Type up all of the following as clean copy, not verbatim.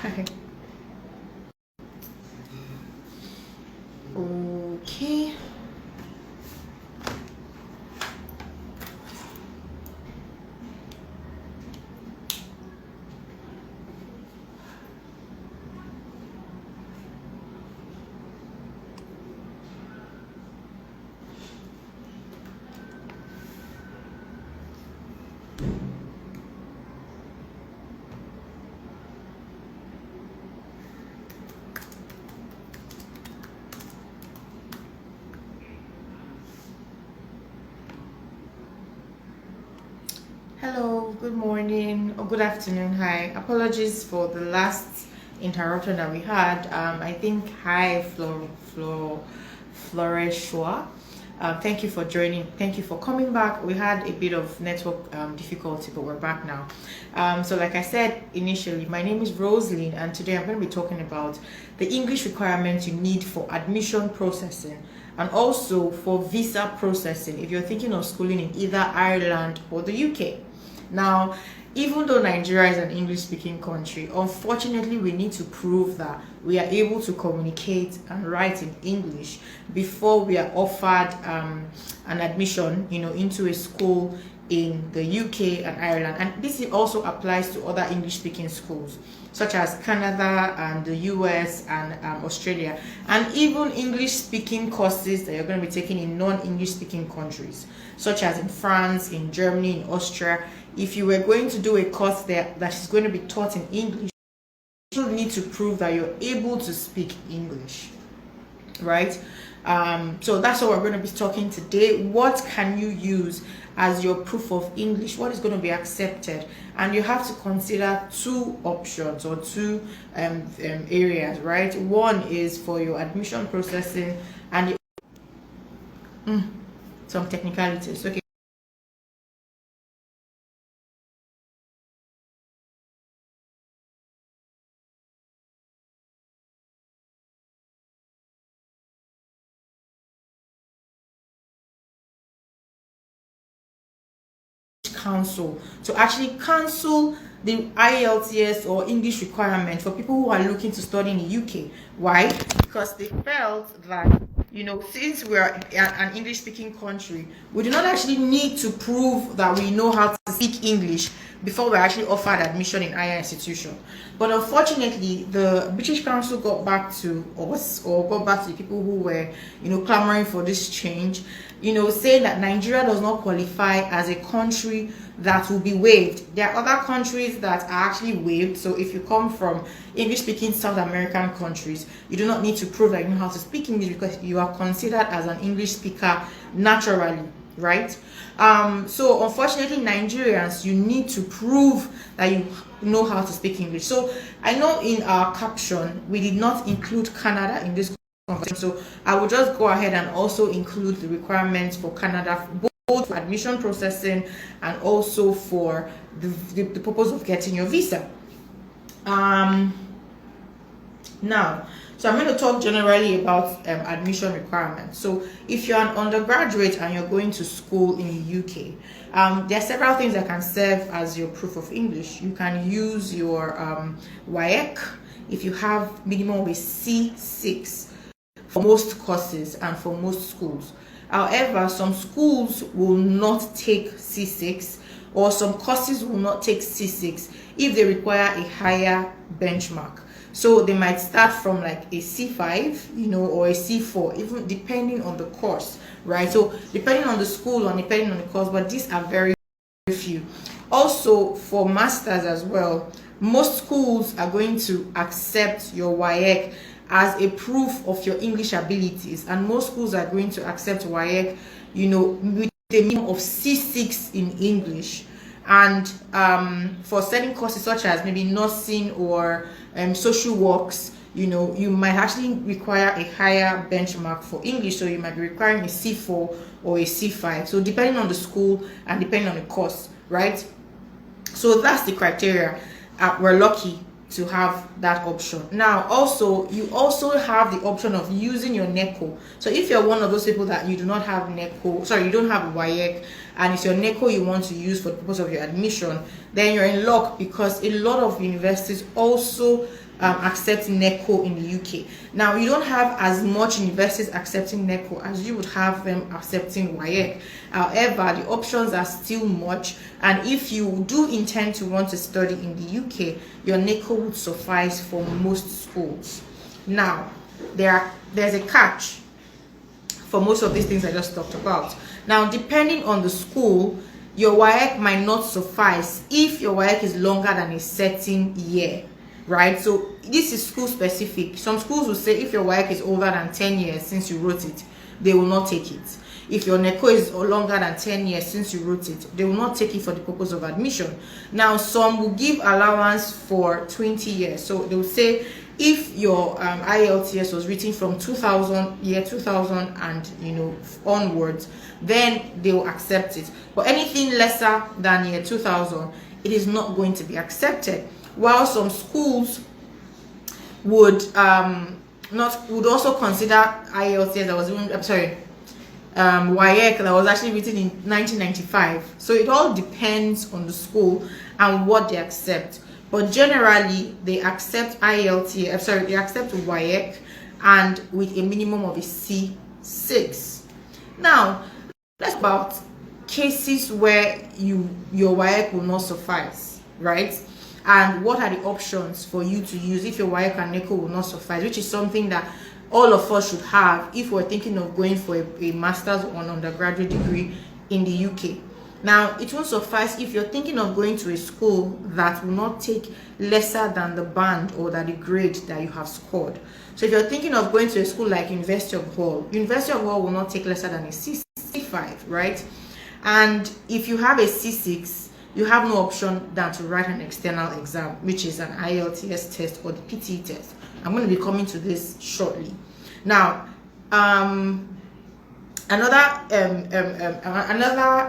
Okay. Hello, good morning or good afternoon. Hi, apologies for the last interruption that we had. I think hi, Floreshua. Thank you for joining. Thank you for coming back. We had a bit of network difficulty, but we're back now. So like I said initially, my name is Rosaline, and today I'm going to be talking about the English requirements you need for admission processing and also for visa processing if you're thinking of schooling in either Ireland or the UK. Now, even though Nigeria is an English-speaking country, unfortunately, we need to prove that we are able to communicate and write in English before we are offered an admission, into a school in the UK and Ireland. And this also applies to other English-speaking schools, such as Canada and the US and Australia, and even English-speaking courses that you're going to be taking in non-English-speaking countries, such as in France, in Germany, in Austria. If you were going to do a course there that is going to be taught in English, you need to prove that you're able to speak English, right? So that's what we're going to be talking today. What can you use as your proof of English? What is going to be accepted? And you have to consider two options or two areas, right? One is for your admission processing and some technicalities. Okay. Council to actually cancel the Ielts Test or English requirement for people who are looking to study in the UK. Why? Because they felt that, since we're an English speaking country, we do not actually need to prove that we know how to speak English before we're actually offered admission in higher institution. But unfortunately, the British Council got back to us, or got back to the people who were, clamoring for this change, saying that Nigeria does not qualify as a country that will be waived. There are other countries that are actually waived. So if you come from English-speaking South American countries, you do not need to prove that you know how to speak English because you are considered as an English speaker naturally, right? So unfortunately, Nigerians, you need to prove that you know how to speak English. So I know in our caption, we did not include Canada in this conversation. So I will just go ahead and also include the requirements for Canada, both for admission processing and also for the purpose of getting your visa. Now, so I'm going to talk generally about admission requirements. So if you're an undergraduate and you're going to school in the UK, there are several things that can serve as your proof of English. You can use your WAEC if you have minimum of a C6 for most courses and for most schools. However, some schools will not take C6, or some courses will not take C6 if they require a higher benchmark. So they might start from like a C5, or a C4, even depending on the course, right? So depending on the school and depending on the course, but these are very few. Also for masters as well, most schools are going to accept your WAEC as a proof of your English abilities, and most schools are going to accept WAEC, with a minimum of C6 in English. And for certain courses such as maybe nursing or social works, you might actually require a higher benchmark for English, so you might be requiring a C4 or a C5. So depending on the school and depending on the course, right? So that's the criteria. We're lucky to have that option. Now you also have the option of using your NECO. So if you're one of those people that you do not have NECO, you don't have WAEC, and it's your NECO you want to use for the purpose of your admission, then you're in luck, because a lot of universities also accept NECO in the UK. Now, you don't have as much universities accepting NECO as you would have them accepting WAEC. However, the options are still much, and if you do intend to want to study in the UK, your NECO would suffice for most schools. Now, there's a catch for most of these things I just talked about. Now, depending on the school, your WAEC might not suffice if your WAEC is longer than a certain year, right? So this is school specific. Some schools will say if your WAEC is older than 10 years since you wrote it, they will not take it. If your NECO is longer than 10 years since you wrote it, they will not take it for the purpose of admission. Now, some will give allowance for 20 years. So they will say if your Ielts was written from 2000 and onwards, then they will accept it. But anything lesser than year 2000, it is not going to be accepted. While some schools would also consider Ielts that was WAEC that was actually written in 1995. So it all depends on the school and what they accept. But generally, they accept they accept WAEC, and with a minimum of a C6. Now, let's talk about cases where your WAEC will not suffice, right? And what are the options for you to use if your WAEC and NECO will not suffice, which is something that all of us should have if we're thinking of going for a master's or an undergraduate degree in the UK. Now, it won't suffice if you're thinking of going to a school that will not take lesser than the band or the grade that you have scored. So if you're thinking of going to a school like University of Hull will not take lesser than a C5, right? And if you have a C6, you have no option than to write an external exam, which is an Ielts test or the Pte test. I'm going to be coming to this shortly. Now, another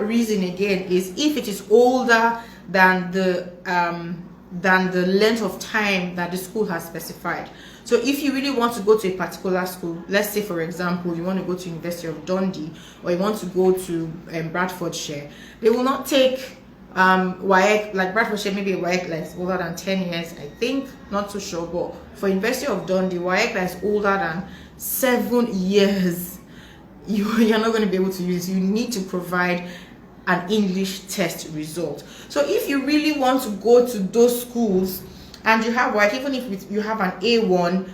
reason again is if it is older than the length of time that the school has specified. So if you really want to go to a particular school, let's say for example you want to go to University of Dundee or you want to go to Bradfordshire, they will not take WAEC, like Bradfordshire, maybe a WAEC that is older than 10 years, I think, not too sure, but for University of Dundee, WAEC that is older than 7 years, you're not going to be able to use it. You need to provide an English test result. So if you really want to go to those schools and you have WAEC, even if you have an A1,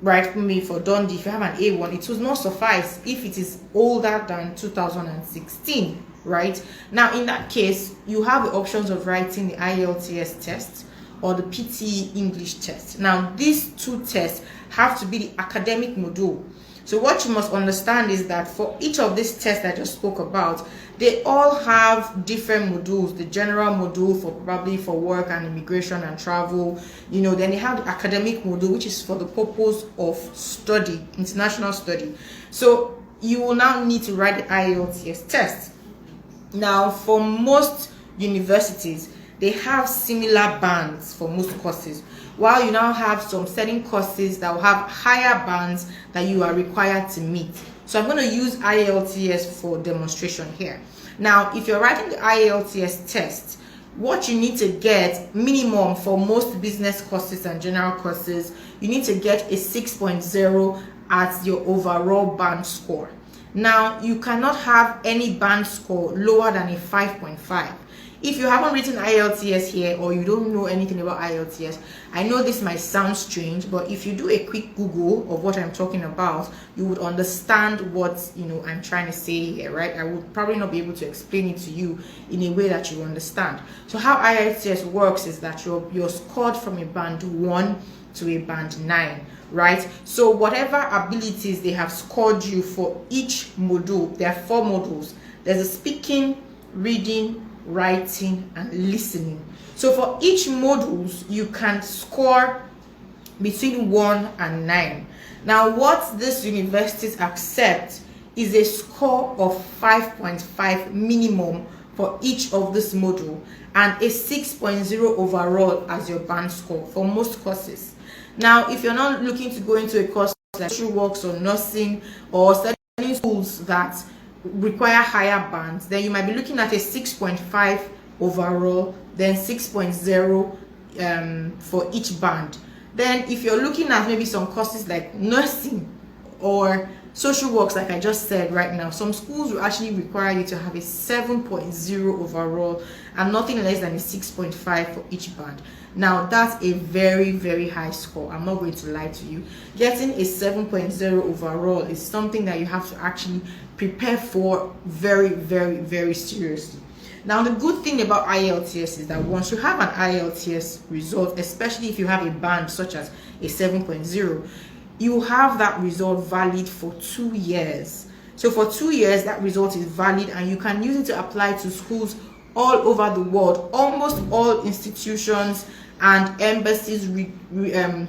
right, maybe for Dundee, if you have an A1, it will not suffice if it is older than 2016. Right now, in that case, you have the options of writing the Ielts test or the Pte English test. Now, these two tests have to be the academic module. So what you must understand is that for each of these tests I just spoke about, they all have different modules. The general module for probably for work and immigration and travel, then they have the academic module, which is for the purpose of study, international study. So you will now need to write the Ielts test. Now, for most universities, they have similar bands for most courses, while you now have some certain courses that will have higher bands that you are required to meet. So I'm going to use Ielts for demonstration here. Now, if you're writing the Ielts test, what you need to get minimum for most business courses and general courses, you need to get a 6.0 as your overall band score. Now, you cannot have any band score lower than a 5.5. If you haven't written Ielts here or you don't know anything about Ielts, I know this might sound strange, but if you do a quick Google of what I'm talking about, you would understand what I'm trying to say here, right? I would probably not be able to explain it to you in a way that you understand. So how Ielts works is that you're scored from a band 1 to a band 9. Right? So whatever abilities they have scored you for each module, there are 4 modules. There's a speaking, reading, writing, and listening. So for each modules, you can score between 1 and 9. Now, what these universities accept is a score of 5.5 minimum for each of this module and a 6.0 overall as your band score for most courses. Now, if you're not looking to go into a course like social works or nursing or studying schools that require higher bands, then you might be looking at a 6.5 overall, then 6.0 for each band. Then if you're looking at maybe some courses like nursing or social works, like I just said right now, some schools will actually require you to have a 7.0 overall and nothing less than a 6.5 for each band. Now that's a very, very high score. I'm not going to lie to you. Getting a 7.0 overall is something that you have to actually prepare for very, very, very seriously. Now, the good thing about Ielts is that once you have an Ielts result, especially if you have a band such as a 7.0, you have that result valid for 2 years. So for 2 years, that result is valid and you can use it to apply to schools all over the world. Almost all institutions and embassies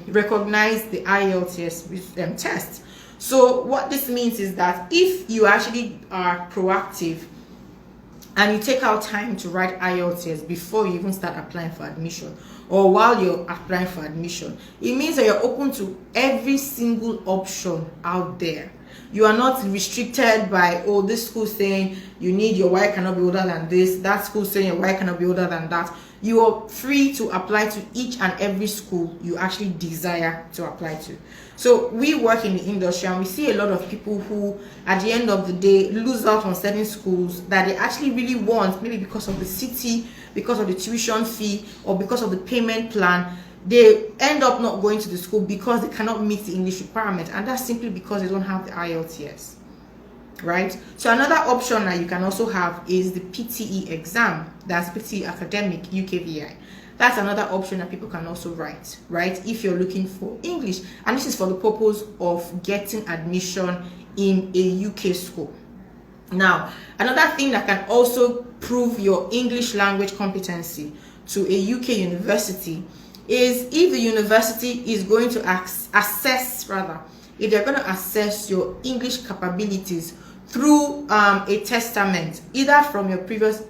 recognize the Ielts test. So what this means is that if you actually are proactive and you take out time to write Ielts before you even start applying for admission, or while you're applying for admission, it means that you're open to every single option out there. You are not restricted by, oh, this school saying you need your Y cannot be older than this, that school saying your Y cannot be older than that. You are free to apply to each and every school you actually desire to apply to. So we work in the industry and we see a lot of people who at the end of the day lose out on certain schools that they actually really want, maybe because of the city, because of the tuition fee, or because of the payment plan. They end up not going to the school because they cannot meet the English requirement, and that's simply because they don't have the Ielts, right? So another option that you can also have is the Pte Exam. That's Pte Academic UKVI. That's another option that people can also write, right? If you're looking for English, and this is for the purpose of getting admission in a UK school. Now, another thing that can also prove your English language competency to a UK university is if the university is going to if they're going to assess your English capabilities through a testament, either from your previous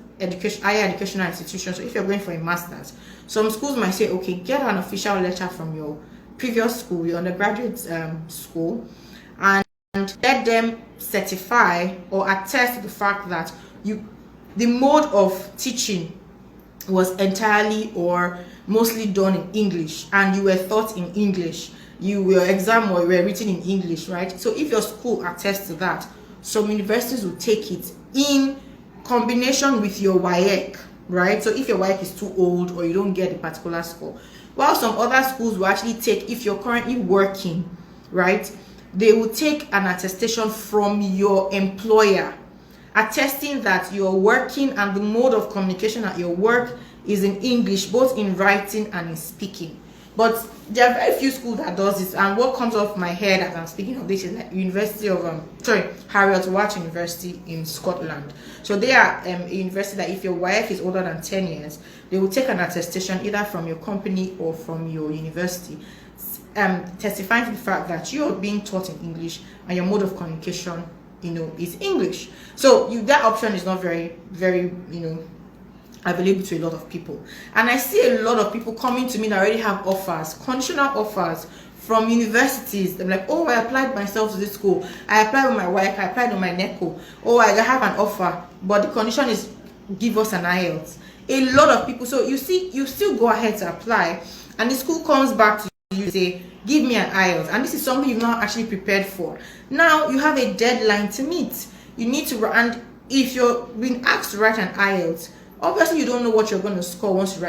higher educational institution. So if you're going for a master's, some schools might say, okay, get an official letter from your previous school, your undergraduate school, and let them certify or attest to the fact that the mode of teaching was entirely or mostly done in English, and you were taught in English, your exam were written in English, right? So if your school attests to that, some universities will take it in combination with your WAEC, right? So if your WAEC is too old or you don't get a particular score, while some other schools will actually take, if you're currently working, right, they will take an attestation from your employer attesting that you're working and the mode of communication at your work is in English, both in writing and in speaking. But there are very few schools that does this, and what comes off my head as I'm speaking of this is like University of Harriet Watt University in Scotland. So they are a university that if your wife is older than 10 years, they will take an attestation either from your company or from your university, testifying to the fact that you are being taught in English and your mode of communication, is English. So that option is not very, very, available to a lot of people. And I see a lot of people coming to me that already have offers, conditional offers from universities. They're like, oh, I applied myself to this school. I applied with my wife. I applied with my NECO. Oh, I have an offer, but the condition is give us an IELTS. A lot of people. So you still go ahead to apply, and the school comes back to you and say, give me an IELTS. And this is something you've not actually prepared for. Now you have a deadline to meet. You need to, and if you're being asked to write an IELTS, obviously you don't know what you're going to score once you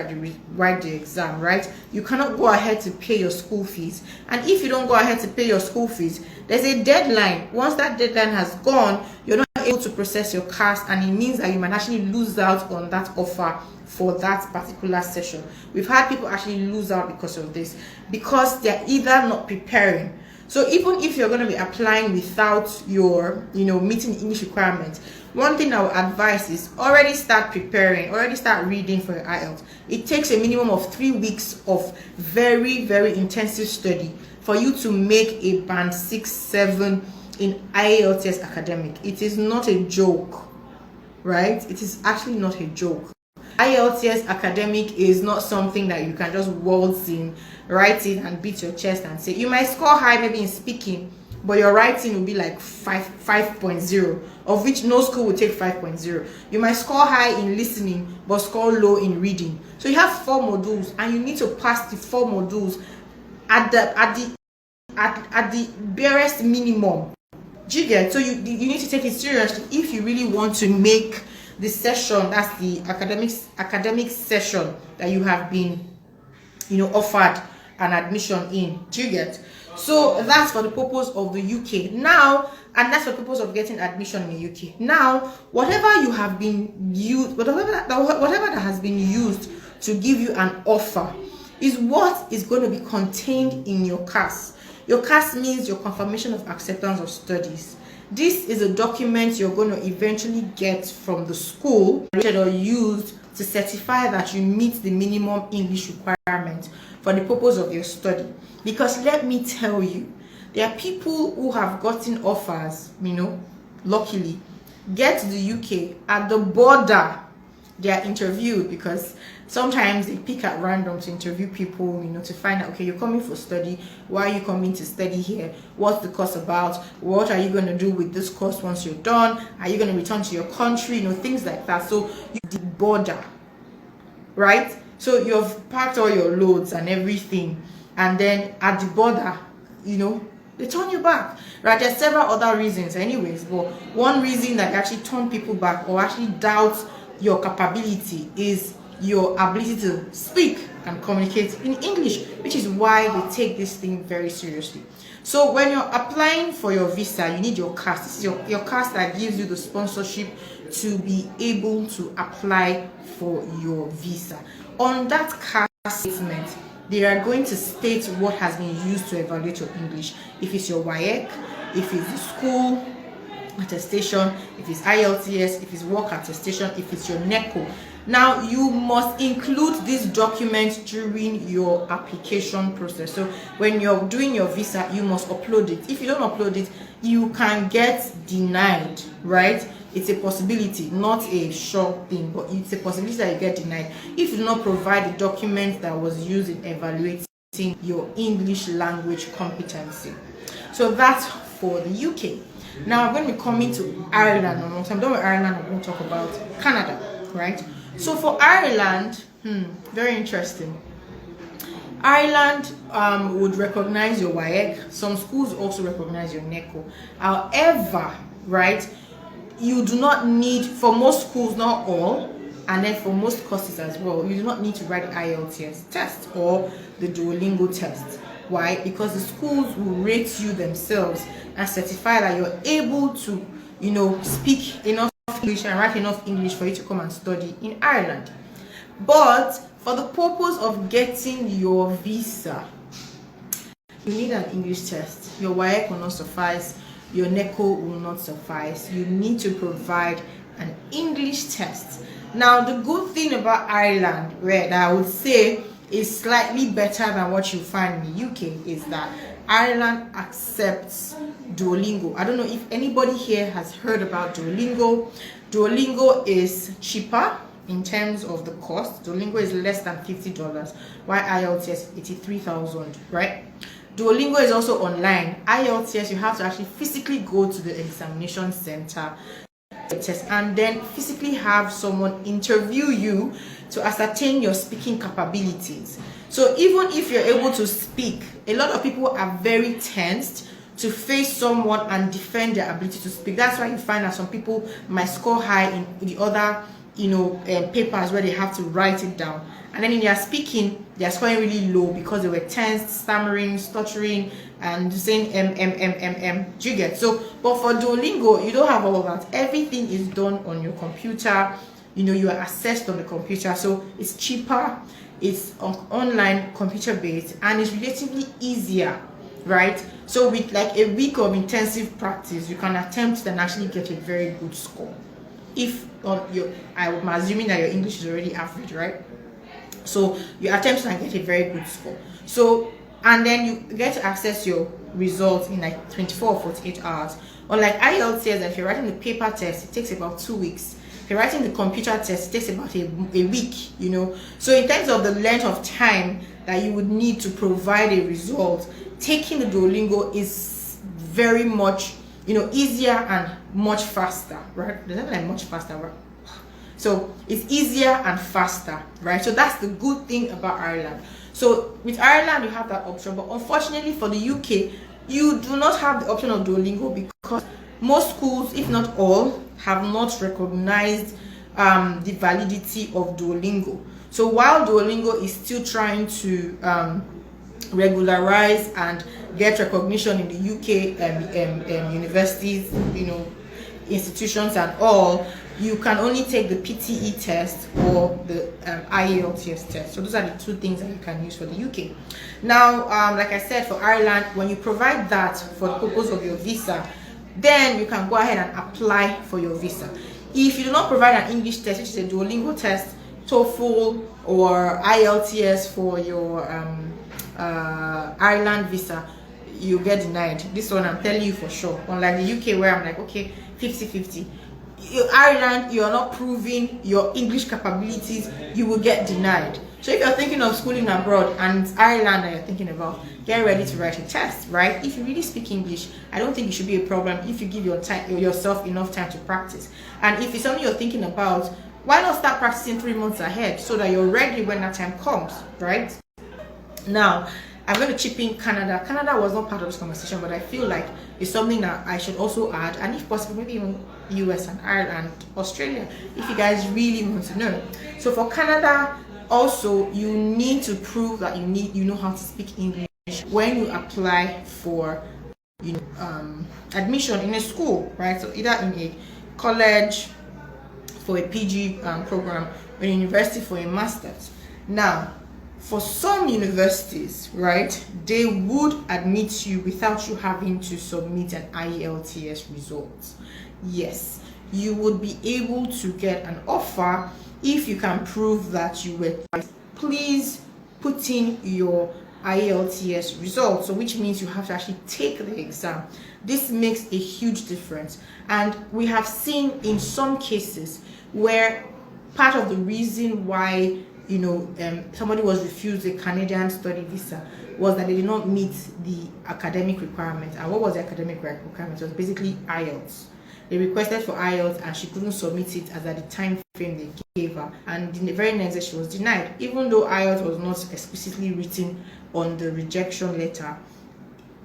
write the exam, right? You cannot go ahead to pay your school fees. And if you don't go ahead to pay your school fees, there's a deadline. Once that deadline has gone, you're not able to process your CAS, and it means that you might actually lose out on that offer for that particular session. We've had people actually lose out because of this, because they're either not preparing. So even if you're going to be applying without your, meeting English requirements, one thing I would advise is already start preparing, already start reading for your IELTS. It takes a minimum of 3 weeks of very, very intensive study for you to make a band 6, 7 in Ielts academic. It is not a joke, right? It is actually not a joke. Ielts academic is not something that you can just waltz in, write it, and beat your chest and say. You might score high maybe in speaking, but your writing will be like 5.0, of which no school will take 5.0. You might score high in listening, but score low in reading. So you have 4 modules, and you need to pass the 4 modules at the barest minimum. Do you get? So you need to take it seriously if you really want to make the session, that's the academic session that you have been, offered an admission in. Do you get? So that's for the purpose of the UK now, and that's for the purpose of getting admission in the UK. Now, whatever that has been used to give you an offer is what is going to be contained in your CAS. Your CAS means your confirmation of acceptance of studies. This is a document you're going to eventually get from the school or used to certify that you meet the minimum English requirement for the purpose of your study. Because let me tell you, there are people who have gotten offers, luckily, get to the UK, at the border, they are interviewed, because sometimes they pick at random to interview people, to find out, okay, you're coming for study, why are you coming to study here, what's the course about, what are you going to do with this course once you're done, are you going to return to your country, things like that. So the border, right? So you've packed all your loads and everything, and then at the border, they turn you back, right? There's several other reasons anyways, but one reason that actually turn people back or actually doubt your capability is your ability to speak and communicate in English, which is why they take this thing very seriously. So when you're applying for your visa, you need your CAS. This is your CAS that gives you the sponsorship to be able to apply for your visa. On that CAS statement, they are going to state what has been used to evaluate your English. If it's your WAEC, if it's the school attestation, if it's Ielts Test, if it's work attestation, if it's your NECO. Now, you must include these documents during your application process. So when you're doing your visa, you must upload it. If you don't upload it, you can get denied, right? It's a possibility, not a sure thing, but it's a possibility that you get denied if you do not provide the document that was used in evaluating your English language competency. So that's for the UK. Now I'm going to be coming to Ireland. Once I'm done with Ireland, I'm going to talk about Canada, right? So for Ireland, very interesting. Ireland would recognize your WAEC. Some schools also recognize your NECO. However, right, you do not need, for most schools, not all, and then for most courses as well, you do not need to write the Ielts test or the Duolingo test. Why? Because the schools will rate you themselves and certify that you're able to, speak enough English and write enough English for you to come and study in Ireland. But for the purpose of getting your visa, you need an English test. Your WAEC will not suffice. Your NECO will not suffice. You need to provide an English test. Now, the good thing about Ireland, that I would say is slightly better than what you find in the UK, is that Ireland accepts Duolingo. I don't know if anybody here has heard about Duolingo. Duolingo is cheaper in terms of the cost. Duolingo is less than $50, while Ielts is 83,000, right? Duolingo is also online. Ielts, you have to actually physically go to the examination center test and then physically have someone interview you to ascertain your speaking capabilities. So even if you're able to speak, a lot of people are very tensed to face someone and defend their ability to speak. That's why you find that some people might score high in the other papers where they have to write it down, and then in their speaking they are scoring really low because they were tensed, stammering, stuttering, and saying Do you get? So but for Duolingo, you don't have all of that. Everything is done on your computer. You are assessed on the computer, so it's cheaper, it's online, computer based, and it's relatively easier, right? So with like a week of intensive practice, you can attempt and actually get a very good score. If I'm assuming that your English is already average, right? So you attempt and get a very good score. So, and then you get to access your results in like 24 or 48 hours. Unlike Ielts says that if you're writing the paper test, it takes about 2 weeks. If you're writing the computer test, it takes about a week, So in terms of the length of time that you would need to provide a result, taking the Duolingo is very much, easier and much faster, right? There's nothing like much faster, right? So it's easier and faster, right? So that's the good thing about Ireland. So with Ireland, you have that option, but unfortunately for the UK, you do not have the option of Duolingo because most schools, if not all, have not recognized the validity of Duolingo. So while Duolingo is still trying to regularize and get recognition in the UK universities, institutions and all, you can only take the PTE test or the Ielts test. So those are the two things that you can use for the UK. Now, like I said, for Ireland, when you provide that for the purpose of your visa, then you can go ahead and apply for your visa. If you do not provide an English test, which is a Duolingo test, TOEFL or Ielts for your Ireland visa, you get denied. This one I'm telling you for sure. Unlike the UK where I'm like, okay, 50-50. Ireland, you're not proving your English capabilities, you will get denied. So if you're thinking of schooling abroad and it's Ireland that you're thinking about, get ready to write a test, right? If you really speak English, I don't think it should be a problem if you give yourself enough time to practice. And if it's something you're thinking about, why not start practicing 3 months ahead so that you're ready when that time comes, right? Now, I'm going to chip in Canada. Canada was not part of this conversation, but I feel like it's something that I should also add, and if possible, maybe even US and Ireland, Australia, if you guys really want to know. So for Canada, also, you need to prove that you know how to speak English when you apply for admission in a school, right? So either in a college for a PG program or a university for a master's. Now, for some universities, right, they would admit you without you having to submit an Ielts result. Yes, you would be able to get an offer if you can prove that you were. Please put in your Ielts result, so which means you have to actually take the exam. This makes a huge difference, and we have seen in some cases where part of the reason why somebody was refused a Canadian study visa was that they did not meet the academic requirements. And what was the academic requirement? It was basically Ielts. They requested for Ielts and she couldn't submit it as at the time frame they gave her, and the very next day she was denied, even though Ielts was not explicitly written on the rejection letter.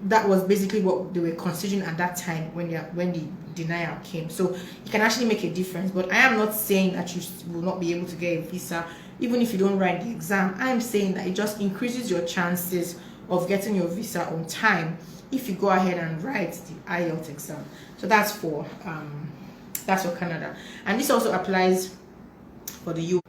That was basically what they were considering at that time when the denial came. So it can actually make a difference. But I am not saying that you will not be able to get a visa even if you don't write the exam. I am saying that it just increases your chances of getting your visa on time if you go ahead and write the Ielts exam. So that's for Canada, and this also applies for the UK.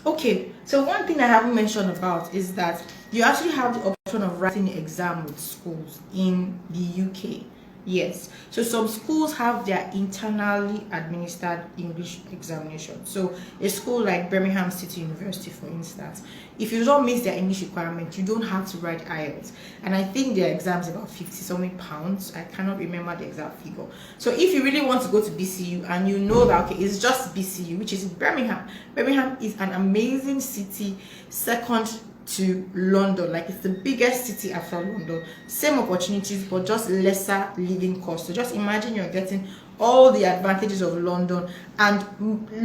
Okay, so one thing I haven't mentioned about is that you actually have the option of writing the exam with schools in the UK. Yes, so some schools have their internally administered English examination. So a school like Birmingham City University, for instance, if you don't meet their English requirement, you don't have to write Ielts. And I think their exam is about 50 something pounds. I cannot remember the exact figure. So if you really want to go to BCU and you know that, okay, it's just BCU, which is in Birmingham. Birmingham is an amazing city, second to London. Like, it's the biggest city after London. Same opportunities, but just lesser living costs. So just imagine you're getting all the advantages of London and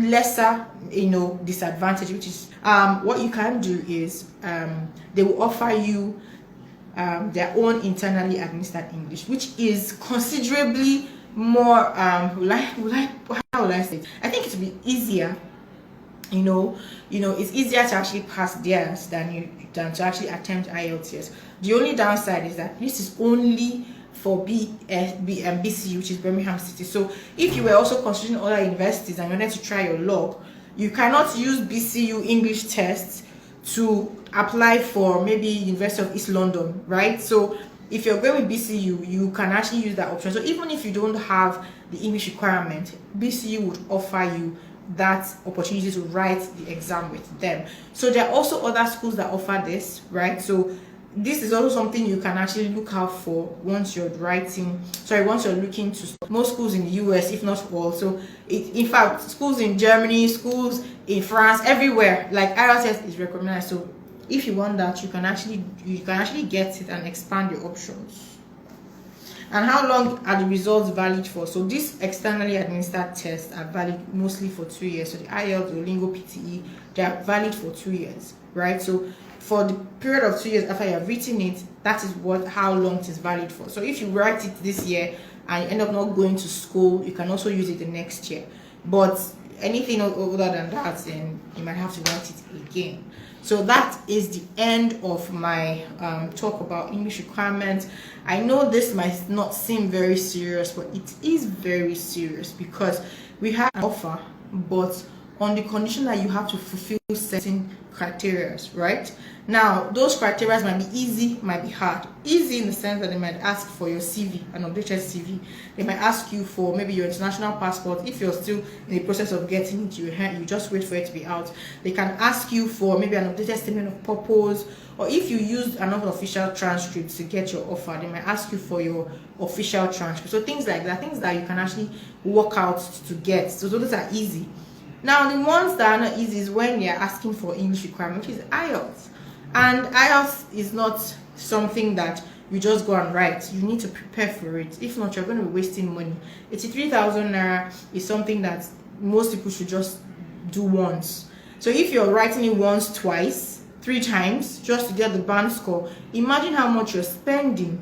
lesser disadvantage, which is what you can do is they will offer you their own internally administered English, which is considerably more how will I say it? I think it will be easier. It's easier to actually pass theirs than to actually attempt Ielts. The only downside is that this is only for BCU, which is Birmingham City. So if you were also considering other universities and you wanted to try your luck, you cannot use BCU English tests to apply for maybe University of East London, right? So if you're going with BCU, you can actually use that option. So even if you don't have the English requirement, BCU would offer you that opportunity to write the exam with them. So there are also other schools that offer this, right? So this is also something you can actually look out for once you're looking to most schools in the US, if not all. So in fact, schools in Germany, schools in France, everywhere, like Ielts is recognized. So if you want that, you can actually get it and expand your options. And how long are the results valid for? So these externally administered tests are valid mostly for 2 years. So the Ielts, Duolingo, PTE, they are valid for 2 years, right? So for the period of 2 years after you have written it, that is how long it is valid for. So if you write it this year and you end up not going to school, you can also use it the next year. But anything other than that, then you might have to write it again. So that is the end of my talk about English requirements. I know this might not seem very serious, but it is very serious because we have an offer, but on the condition that you have to fulfill certain criteria, right? Now, those criteria might be easy, might be hard. Easy in the sense that they might ask for your CV, an updated CV. They might ask you for maybe your international passport. If you're still in the process of getting it, you just wait for it to be out. They can ask you for maybe an updated statement of purpose, or if you used another official transcript to get your offer, they might ask you for your official transcript. So things like that, things that you can actually work out to get. So those are easy. Now, the ones that are not easy is when you're asking for English requirement, which is IELTS. And IELTS is not something that you just go and write. You need to prepare for it. If not, you're going to be wasting money. 83,000 naira is something that most people should just do once. So if you're writing it once, twice, 3 times, just to get the band score, imagine how much you're spending.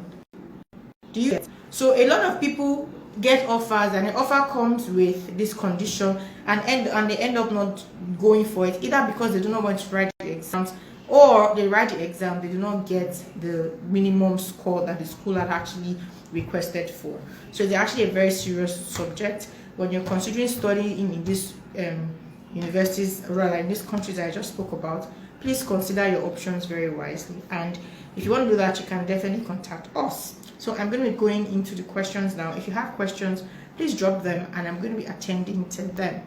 Do you get? So a lot of people get offers, and the offer comes with this condition, and they end up not going for it, either because they do not want to write the exams, or they write the exam, they do not get the minimum score that the school had actually requested for. So it's actually a very serious subject when you're considering studying in these universities, rather in these countries I just spoke about. Please consider your options very wisely, and if you want to do that, you can definitely contact us. So I'm going to be going into the questions now. If you have questions, please drop them, and I'm going to be attending to them.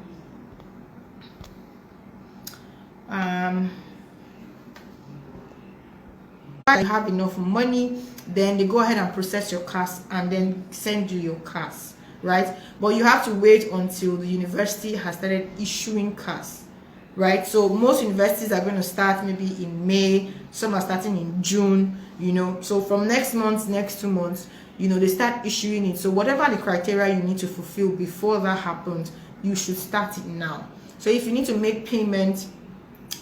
If you have enough money, then they go ahead and process your CAS and then send you your CAS, right? But you have to wait until the university has started issuing CAS, right? So most universities are going to start maybe in May, some are starting in June, you know. So from next 2 months, you know, they start issuing it. So whatever the criteria you need to fulfill before that happens, you should start it now. So if you need to make payment,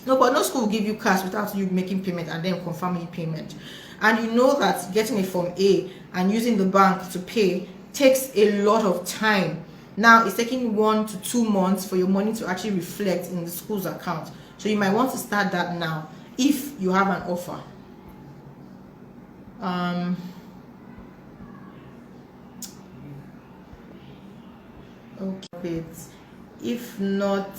no school will give you cash without you making payment and then confirming payment. And you know that getting a Form A and using the bank to pay takes a lot of time. Now it's taking 1 to 2 months for your money to actually reflect in the school's account. So you might want to start that now if you have an offer. Okay, if not,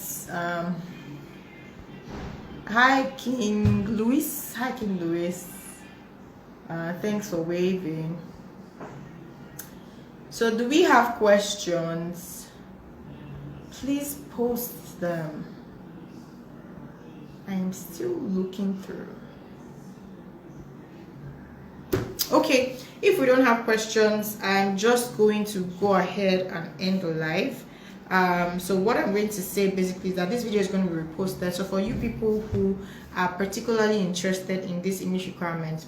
hi King Louis. Thanks for waving. So do we have questions? Please post them. I'm still looking through. Okay, if we don't have questions, I'm just going to go ahead and end the live. So what I'm going to say basically is that this video is going to be reposted. So for you people who are particularly interested in this English requirements,